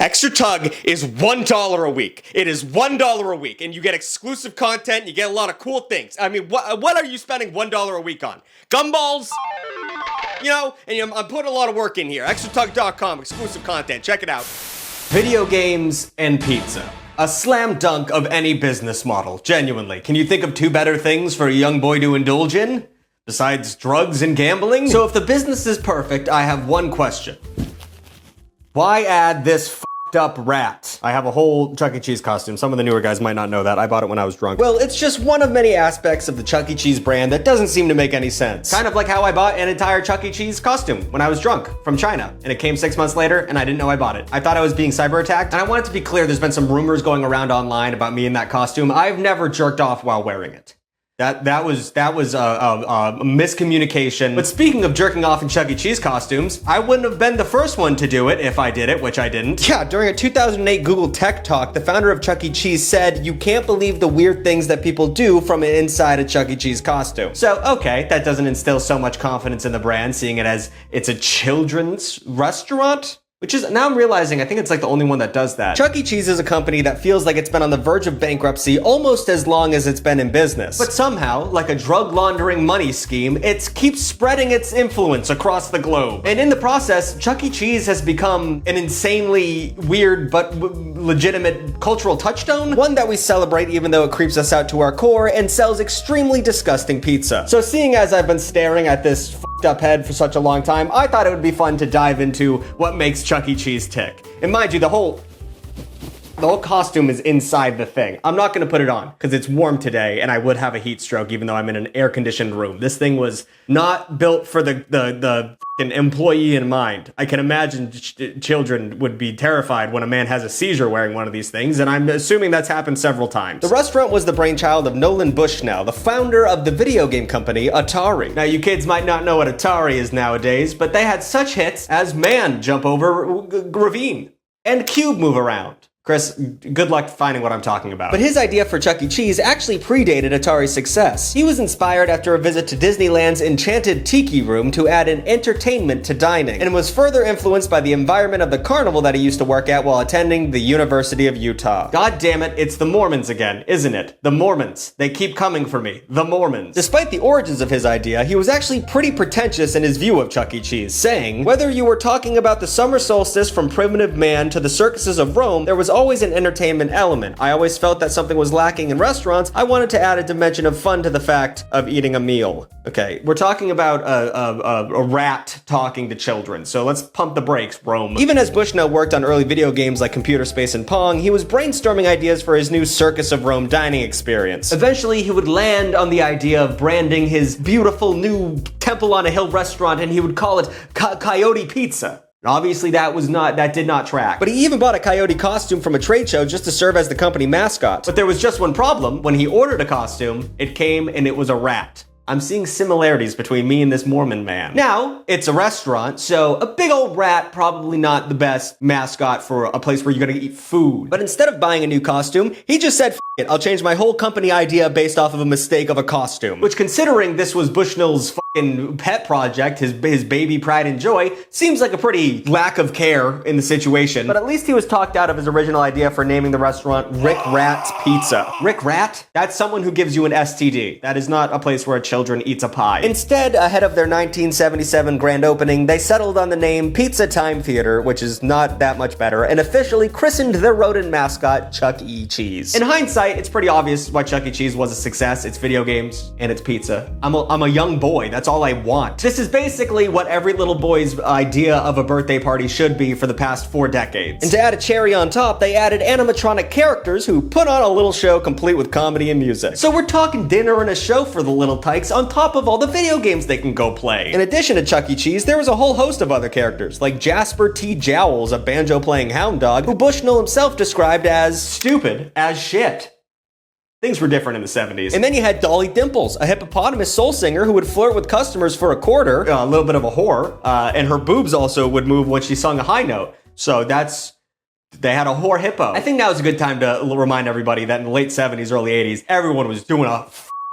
Extra Tug is $1 a week. It is $1 a week, and you get exclusive content, you get a lot of cool things. I mean, what are you spending $1 a week on? Gumballs? You know, and I'm putting a lot of work in here. ExtraTug.com, exclusive content, check it out. Video games and pizza. A slam dunk of any business model, genuinely. Can you think of two better things for a young boy to indulge in? Besides drugs and gambling? So if the business is perfect, I have one question. Why add this f***ed up rat? I have a whole Chuck E. Cheese costume. Some of the newer guys might not know that. I bought it when I was drunk. Well, it's just one of many aspects of the Chuck E. Cheese brand that doesn't seem to make any sense. Kind of like how I bought an entire Chuck E. Cheese costume when I was drunk from China. And it came 6 months later and I didn't know I bought it. I thought I was being cyber attacked. And I want it to be clear, there's been some rumors going around online about me in that costume. I've never jerked off while wearing it. That was a miscommunication. But speaking of jerking off in Chuck E. Cheese costumes, I wouldn't have been the first one to do it if I did it, which I didn't. Yeah, during a 2008 Google Tech Talk, the founder of Chuck E. Cheese said, "You can't believe the weird things that people do from inside a Chuck E. Cheese costume." So, okay, that doesn't instill so much confidence in the brand, seeing it as it's a children's restaurant. Which is, now I'm realizing, I think it's like the only one that does that. Chuck E. Cheese is a company that feels like it's been on the verge of bankruptcy almost as long as it's been in business. But somehow, like a drug laundering money scheme, it keeps spreading its influence across the globe. And in the process, Chuck E. Cheese has become an insanely weird but legitimate cultural touchstone. One that we celebrate even though it creeps us out to our core and sells extremely disgusting pizza. So seeing as I've been staring at this f***ed up head for such a long time, I thought it would be fun to dive into what makes Chuck E. Cheese tick. And mind you, the whole costume is inside the thing. I'm not gonna put it on because it's warm today and I would have a heat stroke even though I'm in an air-conditioned room. This thing was not built for the f***ing employee in mind. I can imagine children would be terrified when a man has a seizure wearing one of these things, and I'm assuming that's happened several times. The restaurant was the brainchild of Nolan Bushnell, the founder of the video game company Atari. Now, you kids might not know what Atari is nowadays, but they had such hits as Man Jump Over Ravine and Cube Move Around. Chris, good luck finding what I'm talking about. But his idea for Chuck E. Cheese actually predated Atari's success. He was inspired after a visit to Disneyland's Enchanted Tiki Room to add an entertainment to dining, and was further influenced by the environment of the carnival that he used to work at while attending the University of Utah. God damn it, it's the Mormons again, isn't it? The Mormons. They keep coming for me. The Mormons. Despite the origins of his idea, he was actually pretty pretentious in his view of Chuck E. Cheese, saying, "Whether you were talking about the summer solstice from primitive man to the circuses of Rome, there was always an entertainment element. I always felt that something was lacking in restaurants. I wanted to add a dimension of fun to the fact of eating a meal." Okay, we're talking about a rat talking to children, so let's pump the brakes, Rome. Even as Bushnell worked on early video games like Computer Space and Pong, he was brainstorming ideas for his new Circus of Rome dining experience. Eventually, he would land on the idea of branding his beautiful new Temple on a Hill restaurant, and he would call it Coyote Pizza. Obviously that did not track. But he even bought a coyote costume from a trade show just to serve as the company mascot. But there was just one problem. When he ordered a costume, it came and it was a rat. I'm seeing similarities between me and this Mormon man. Now, it's a restaurant, so a big old rat, probably not the best mascot for a place where you're gonna eat food. But instead of buying a new costume, he just said, "F it, I'll change my whole company idea based off of a mistake of a costume." Which, considering this was Bushnell's fucking pet project, his baby pride and joy, seems like a pretty lack of care in the situation. But at least he was talked out of his original idea for naming the restaurant Rick Rat's Pizza. Rick Rat? That's someone who gives you an STD. That is not a place where a children eats a pie. Instead, ahead of their 1977 grand opening, they settled on the name Pizza Time Theater, which is not that much better, and officially christened their rodent mascot Chuck E. Cheese. In hindsight, it's pretty obvious why Chuck E. Cheese was a success. It's video games and it's pizza. I'm a young boy. That's all I want. This is basically what every little boy's idea of a birthday party should be for the past 4 decades. And to add a cherry on top, they added animatronic characters who put on a little show complete with comedy and music. So we're talking dinner and a show for the little tykes on top of all the video games they can go play. In addition to Chuck E. Cheese, there was a whole host of other characters, like Jasper T. Jowls, a banjo-playing hound dog, who Bushnell himself described as stupid as shit. Things were different in the 70s. And then you had Dolly Dimples, a hippopotamus soul singer who would flirt with customers for a quarter, a little bit of a whore, and her boobs also would move when she sung a high note. So they had a whore hippo. I think now is a good time to remind everybody that in the late 70s, early 80s, everyone was doing a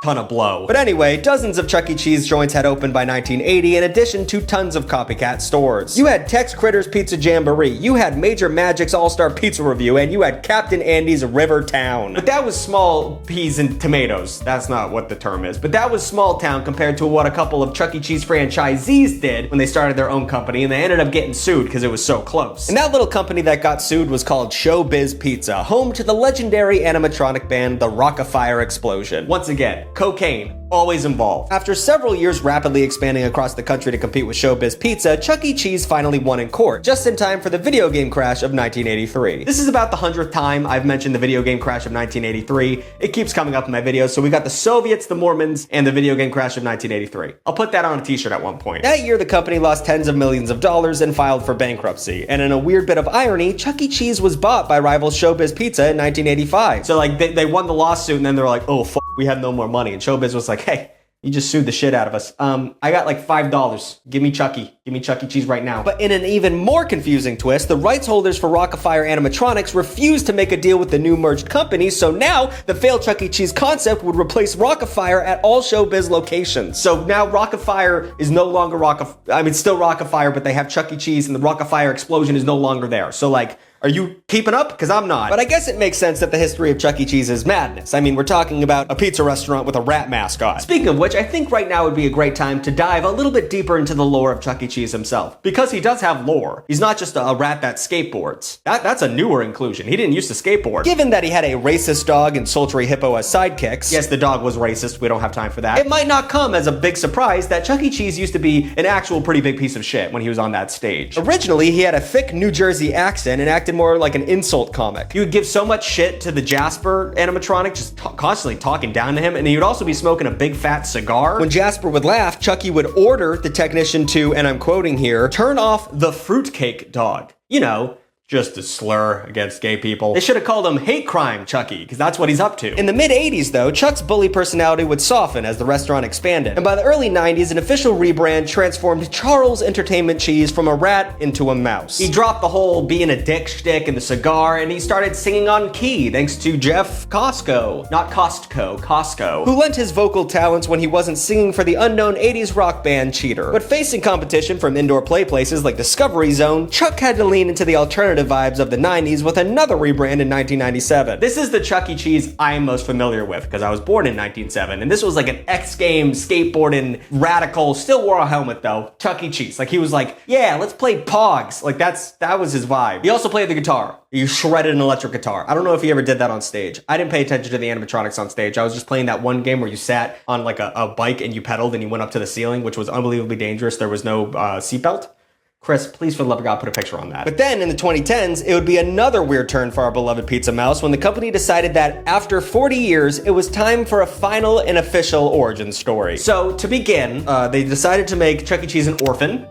ton of blow. But anyway, dozens of Chuck E. Cheese joints had opened by 1980 in addition to tons of copycat stores. You had Tex Critter's Pizza Jamboree, you had Major Magic's All-Star Pizza Review, and you had Captain Andy's River Town. But that was small peas and tomatoes. That's not what the term is. But that was small town compared to what a couple of Chuck E. Cheese franchisees did when they started their own company, and they ended up getting sued because it was so close. And that little company that got sued was called Showbiz Pizza, home to the legendary animatronic band, the Rock-afire Explosion. Once again, cocaine, always involved. After several years rapidly expanding across the country to compete with Showbiz Pizza, Chuck E. Cheese finally won in court, just in time for the video game crash of 1983. This is about the 100th time I've mentioned the video game crash of 1983. It keeps coming up in my videos, so we got the Soviets, the Mormons, and the video game crash of 1983. I'll put that on a t-shirt at one point. That year, the company lost tens of millions of dollars and filed for bankruptcy. And in a weird bit of irony, Chuck E. Cheese was bought by rival Showbiz Pizza in 1985. So like, they won the lawsuit, and then they're like, oh, we have no more money. And Showbiz was like, hey, you just sued the shit out of us. I got like $5. Give me Chucky. Give me Chuck E. Cheese right now. But in an even more confusing twist, the rights holders for Rock-afire Animatronics refused to make a deal with the new merged company, so now the failed Chuck E. Cheese concept would replace Rock-afire at all Showbiz locations. So now Rock-afire is no longer still Rock-afire, but they have Chuck E. Cheese, and the Rock-afire Explosion is no longer there. So like, are you keeping up? Because I'm not. But I guess it makes sense that the history of Chuck E. Cheese is madness. I mean, we're talking about a pizza restaurant with a rat mascot. Speaking of which, I think right now would be a great time to dive a little bit deeper into the lore of Chuck E. Cheese himself. Because he does have lore. He's not just a rat that skateboards. That's a newer inclusion. He didn't used to skateboard. Given that he had a racist dog and sultry hippo as sidekicks, yes, the dog was racist, we don't have time for that, it might not come as a big surprise that Chuck E. Cheese used to be an actual pretty big piece of shit when he was on that stage. Originally, he had a thick New Jersey accent and acted more like an insult comic. He would give so much shit to the Jasper animatronic, just constantly talking down to him, and he would also be smoking a big fat cigar. When Jasper would laugh, Chucky would order the technician to, and I'm quoting here, turn off the fruitcake dog. You know, just a slur against gay people. They should have called him Hate Crime Chucky, because that's what he's up to. In the mid-80s, though, Chuck's bully personality would soften as the restaurant expanded. And by the early 90s, an official rebrand transformed Charles Entertainment Cheese from a rat into a mouse. He dropped the whole being a dick shtick and the cigar, and he started singing on key, thanks to Jeff Costco. Not Costco, Costco. Who lent his vocal talents when he wasn't singing for the unknown 80s rock band Cheater. But facing competition from indoor play places like Discovery Zone, Chuck had to lean into the alternative vibes of the 90s with another rebrand in 1997. This is the Chuck E. Cheese I am most familiar with because I was born in 1997, and this was like an X Games skateboarding radical, still wore a helmet though, Chuck E. Cheese. Like he was like, yeah, let's play Pogs. Like that was his vibe. He also played the guitar. He shredded an electric guitar. I don't know if he ever did that on stage. I didn't pay attention to the animatronics on stage. I was just playing that one game where you sat on like a bike and you pedaled and you went up to the ceiling, which was unbelievably dangerous. There was no seatbelt. Chris, please for the love of God, put a picture on that. But then in the 2010s, it would be another weird turn for our beloved Pizza Mouse when the company decided that after 40 years, it was time for a final and official origin story. So to begin, they decided to make Chuck E. Cheese an orphan.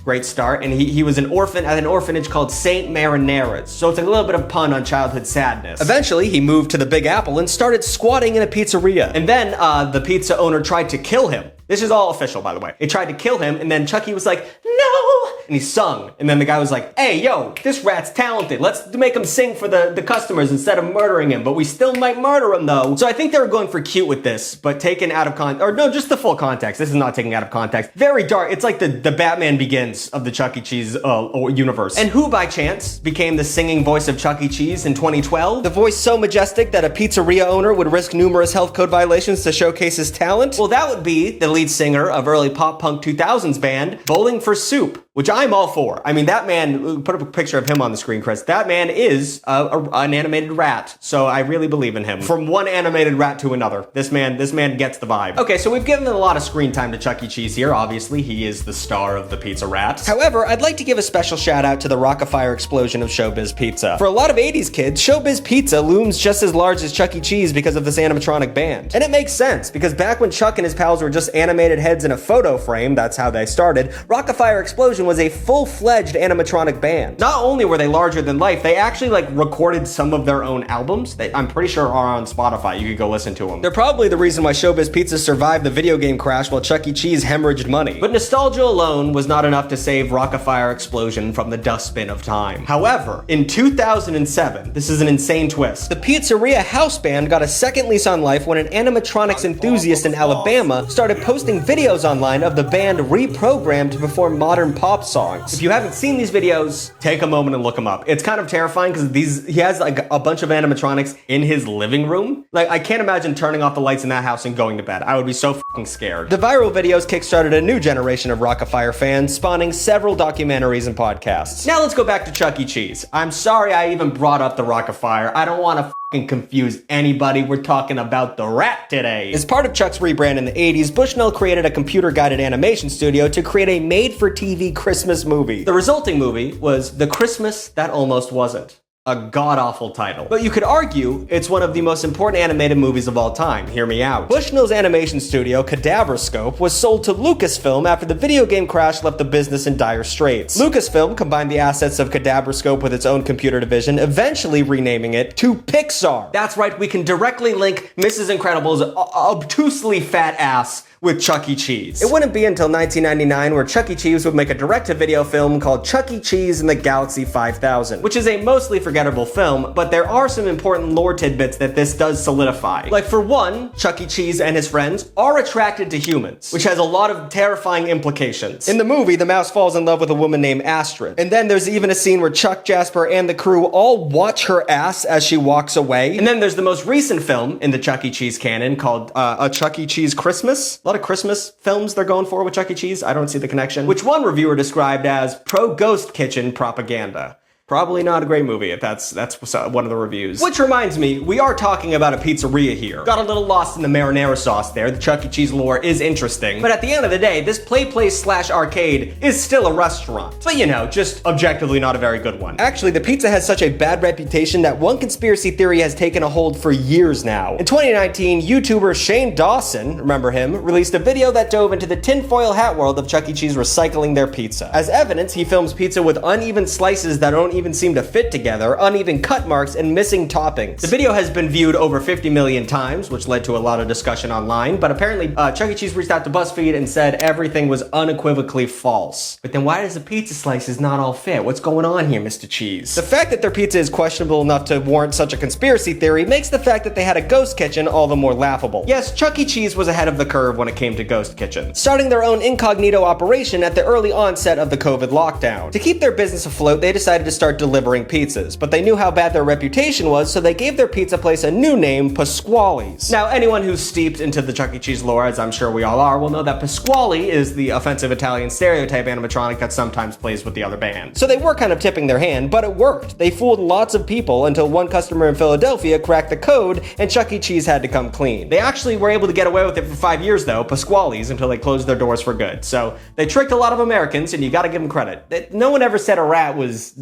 Great start. And he was an orphan at an orphanage called St. Marinera's. So it's a little bit of pun on childhood sadness. Eventually, he moved to the Big Apple and started squatting in a pizzeria. And then the pizza owner tried to kill him. This is all official, by the way. They tried to kill him, and then Chucky was like, no! And he sung. And then the guy was like, hey, yo, this rat's talented. Let's make him sing for the customers instead of murdering him. But we still might murder him, though. So I think they were going for cute with this, but taken out of context. Or no, just the full context. This is not taken out of context. Very dark. It's like the Batman Begins of the Chuck E. Cheese universe. And who, by chance, became the singing voice of Chuck E. Cheese in 2012? The voice so majestic that a pizzeria owner would risk numerous health code violations to showcase his talent? Well, that would be the lead singer of early pop punk 2000s band Bowling for Soup, which I'm all for. I mean, that man, put up a picture of him on the screen, Chris. That man is an animated rat, so I really believe in him. From one animated rat to another, this man gets the vibe. Okay, so we've given a lot of screen time to Chuck E. Cheese here. Obviously, he is the star of the Pizza Rat. However, I'd like to give a special shout out to the Rock-afire Explosion of Showbiz Pizza. For a lot of 80s kids, Showbiz Pizza looms just as large as Chuck E. Cheese because of this animatronic band. And it makes sense, because back when Chuck and his pals were just animated heads in a photo frame, that's how they started, Rock-afire Explosion was a full-fledged animatronic band. Not only were they larger than life, they actually recorded some of their own albums that I'm pretty sure are on Spotify. You could go listen to them. They're probably the reason why Showbiz Pizza survived the video game crash while Chuck E. Cheese hemorrhaged money. But nostalgia alone was not enough to save Rock-afire explosion from the dustbin of time. However, in 2007, this is an insane twist, the Pizzeria house band got a second lease on life when an animatronics enthusiast in Alabama started posting videos online of the band reprogrammed to perform modern pop songs. If you haven't seen these videos, take a moment and look them up. It's kind of terrifying because he has a bunch of animatronics in his living room. I can't imagine turning off the lights in that house and going to bed. I would be so fucking scared. The viral videos kickstarted a new generation of Rock-afire fans, spawning several documentaries and podcasts. Now let's go back to Chuck E. Cheese. I'm sorry I even brought up the Rock-afire. I don't want to confuse anybody. We're talking about the rat today. As part of Chuck's rebrand in the 80s, Bushnell created a computer-guided animation studio to create a made-for-TV Christmas movie. The resulting movie was The Christmas That Almost Wasn't. A god-awful title. But you could argue it's one of the most important animated movies of all time. Hear me out. Bushnell's animation studio, Cadaverscope, was sold to Lucasfilm after the video game crash left the business in dire straits. Lucasfilm combined the assets of Cadaverscope with its own computer division, eventually renaming it to Pixar. That's right, we can directly link Mrs. Incredible's obtusely fat ass with Chuck E. Cheese. It wouldn't be until 1999 where Chuck E. Cheese would make a direct-to-video film called Chuck E. Cheese and the Galaxy 5000, which is a mostly forgettable film, but there are some important lore tidbits that this does solidify. Like, for one, Chuck E. Cheese and his friends are attracted to humans, which has a lot of terrifying implications. In the movie, the mouse falls in love with a woman named Astrid, and then there's even a scene where Chuck, Jasper, and the crew all watch her ass as she walks away. And then there's the most recent film in the Chuck E. Cheese canon called A Chuck E. Cheese Christmas. A lot of Christmas films they're going for with Chuck E. Cheese. I don't see the connection. Which one reviewer described as pro-ghost kitchen propaganda. Probably not a great movie if that's one of the reviews. Which reminds me, we are talking about a pizzeria here. Got a little lost in the marinara sauce there. The Chuck E. Cheese lore is interesting. But at the end of the day, this play place / arcade is still a restaurant. But you know, just objectively not a very good one. Actually, the pizza has such a bad reputation that one conspiracy theory has taken a hold for years now. In 2019, YouTuber Shane Dawson, remember him, released a video that dove into the tinfoil hat world of Chuck E. Cheese recycling their pizza. As evidence, he films pizza with uneven slices that don't even seem to fit together, uneven cut marks, and missing toppings. The video has been viewed over 50 million times, which led to a lot of discussion online, but apparently Chuck E. Cheese reached out to BuzzFeed and said everything was unequivocally false. But then why does the pizza slices not all fit? What's going on here, Mr. Cheese? The fact that their pizza is questionable enough to warrant such a conspiracy theory makes the fact that they had a ghost kitchen all the more laughable. Yes, Chuck E. Cheese was ahead of the curve when it came to ghost kitchens, starting their own incognito operation at the early onset of the COVID lockdown. To keep their business afloat, they decided to start delivering pizzas, but they knew how bad their reputation was, so they gave their pizza place a new name, Pasquale's. Now, anyone who's steeped into the Chuck E. Cheese lore, as I'm sure we all are, will know that Pasquale is the offensive Italian stereotype animatronic that sometimes plays with the other band. So they were kind of tipping their hand, but it worked. They fooled lots of people until one customer in Philadelphia cracked the code and Chuck E. Cheese had to come clean. They actually were able to get away with it for 5 years though, Pasquale's, until they closed their doors for good. So they tricked a lot of Americans, and you gotta give them credit. No one ever said a rat was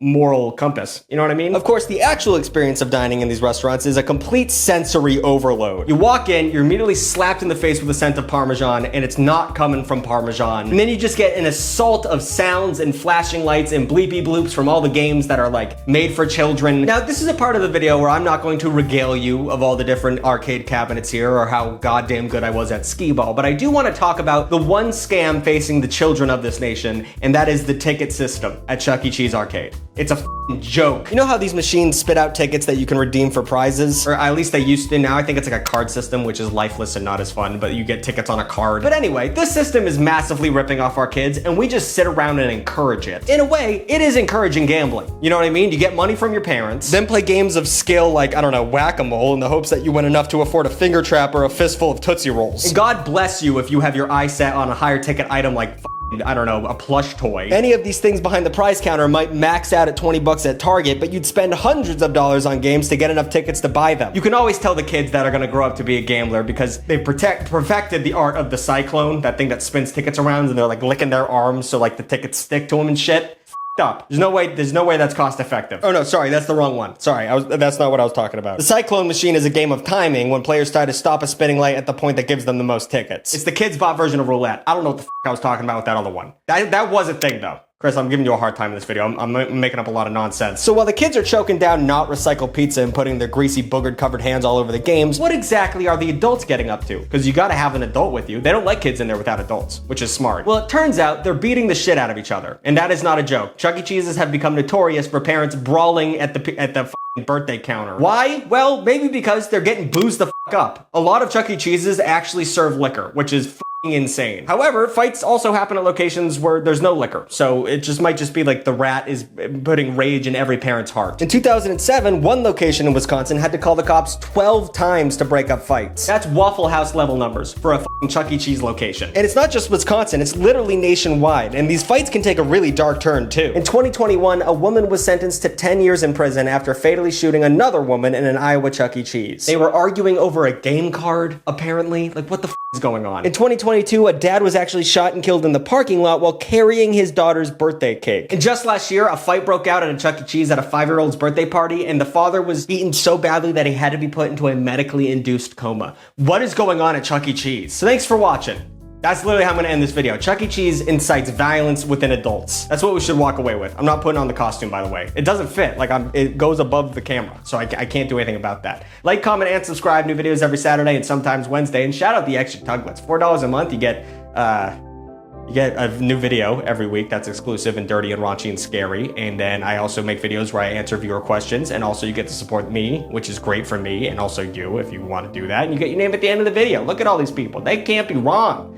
moral compass. You know what I mean? Of course, the actual experience of dining in these restaurants is a complete sensory overload. You walk in, you're immediately slapped in the face with a scent of Parmesan, and it's not coming from Parmesan. And then you just get an assault of sounds and flashing lights and bleepy bloops from all the games that are made for children. Now, this is a part of the video where I'm not going to regale you of all the different arcade cabinets here or how goddamn good I was at skee-ball, but I do want to talk about the one scam facing the children of this nation, and that is the ticket system at Chuck E. Cheese Arcade. It's a joke. You know how these machines spit out tickets that you can redeem for prizes? Or at least they used to. Now I think it's like a card system, which is lifeless and not as fun, but you get tickets on a card. But anyway, this system is massively ripping off our kids, and we just sit around and encourage it. In a way, it is encouraging gambling. You know what I mean? You get money from your parents, then play games of skill like, I don't know, whack-a-mole in the hopes that you win enough to afford a finger trap or a fistful of Tootsie Rolls. And God bless you if you have your eye set on a higher ticket item like I don't know, a plush toy. Any of these things behind the price counter might max out at 20 bucks at Target, but you'd spend hundreds of dollars on games to get enough tickets to buy them. You can always tell the kids that are gonna grow up to be a gambler because they perfected the art of the cyclone, that thing that spins tickets around, and they're licking their arms so the tickets stick to them and shit. up. There's no way that's cost effective. Oh no, sorry, that's the wrong one. Sorry, that's not what I was talking about. The Cyclone Machine is a game of timing when players try to stop a spinning light at the point that gives them the most tickets. It's the kids' bot version of roulette. I don't know what the I was talking about with that other one. That was a thing though. Chris, I'm giving you a hard time in this video. I'm making up a lot of nonsense. So while the kids are choking down not recycled pizza and putting their greasy boogered covered hands all over the games, what exactly are the adults getting up to? Because you gotta have an adult with you. They don't like kids in there without adults, which is smart. Well, it turns out they're beating the shit out of each other. And that is not a joke. Chuck E. Cheese's have become notorious for parents brawling at the birthday counter. Why? Well, maybe because they're getting boozed the up. A lot of Chuck E. Cheese's actually serve liquor, which is insane. However, fights also happen at locations where there's no liquor, so it might just be like the rat is putting rage in every parent's heart. In 2007, one location in Wisconsin had to call the cops 12 times to break up fights. That's Waffle House level numbers for a Chuck E. Cheese location. And it's not just Wisconsin, it's literally nationwide, and these fights can take a really dark turn too. In 2021, a woman was sentenced to 10 years in prison after fatally shooting another woman in an Iowa Chuck E. Cheese. They were arguing over a game card, apparently. Like, what the is going on? In 2022, a dad was actually shot and killed in the parking lot while carrying his daughter's birthday cake. And just last year, a fight broke out at a Chuck E. Cheese at a 5-year-old's birthday party, and the father was beaten so badly that he had to be put into a medically induced coma. What is going on at Chuck E. Cheese? So thanks for watching. That's literally how I'm gonna end this video. Chuck E. Cheese incites violence within adults. That's what we should walk away with. I'm not putting on the costume, by the way. It doesn't fit. Like, it goes above the camera, so I can't do anything about that. Like, comment, and subscribe. New videos every Saturday and sometimes Wednesday. And shout out the extra Tuglets. $4 a month, you get a new video every week that's exclusive and dirty and raunchy and scary. And then I also make videos where I answer viewer questions, and also you get to support me, which is great for me, and also you if you want to do that. And you get your name at the end of the video. Look at all these people. They can't be wrong.